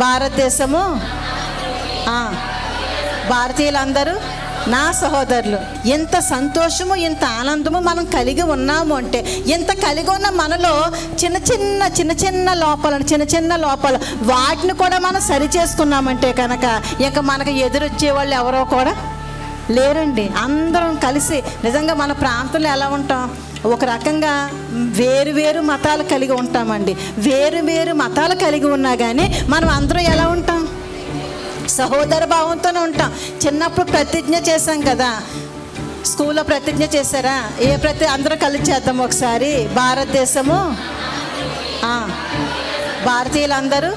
భారతదేశము భారతీయులందరూ నా సహోదరులు. ఎంత సంతోషము, ఎంత ఆనందము మనం కలిగి ఉన్నాము అంటే, ఎంత కలిగి ఉన్న మనలో చిన్న చిన్న లోపాలు వాటిని కూడా మనం సరి చేసుకున్నామంటే కనుక ఇక మనకు ఎదురొచ్చే వాళ్ళు ఎవరో కూడా లేరండి. అందరం కలిసి నిజంగా మన ప్రాంతంలో ఎలా ఉంటాం, ఒక రకంగా వేరు మతాలు కలిగి ఉంటామండి. వేరు మతాలు కలిగి ఉన్నా కానీ మనం అందరం ఎలా ఉంటాం, సహోదర భావంతోనే ఉంటాం. చిన్నప్పుడు ప్రతిజ్ఞ చేశాం కదా, స్కూల్లో ప్రతిజ్ఞ చేశారా? అందరూ కలిసి చేద్దాం ఒకసారి. భారతదేశము భారతీయులందరూ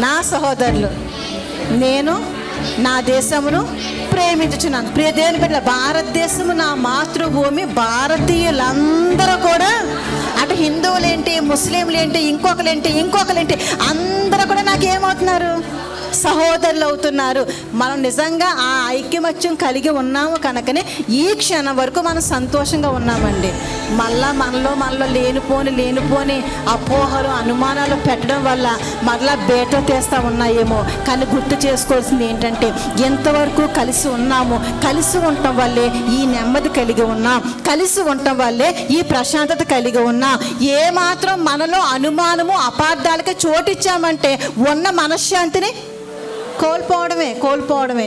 నా సహోదరులు, నేను నా దేశమును ప్రేమించుచున్నాను. ప్రియ దేవుని బిడ్డల, భారతదేశము నా మాతృభూమి. భారతీయులందరూ కూడా, అటు హిందువులేంటి, ముస్లింలేంటి, ఇంకొకలేంటి అందరూ కూడా నాకేమవుతున్నారు, సహోదరులు అవుతున్నారు. మనం నిజంగా ఆ ఐక్యమత్యం కలిగి ఉన్నాము కనుకనే ఈ క్షణం వరకు మనం సంతోషంగా ఉన్నామండి. మనలో లేనిపోని అపోహలు, అనుమానాలు పెట్టడం వల్ల మరలా బేట తీస్తూ ఉన్నాయేమో. కానీ గుర్తు చేసుకోవాల్సింది ఏంటంటే, ఎంతవరకు కలిసి ఉన్నాము, కలిసి ఉండటం వల్లే ఈ నెమ్మది కలిగి ఉన్నాం, కలిసి ఉండటం వల్లే ఈ ప్రశాంతత కలిగి ఉన్నాం. ఏమాత్రం మనలో అనుమానము, అపార్థాలకి చోటిచ్చామంటే ఉన్న మనశ్శాంతిని కోల్పోవడమే.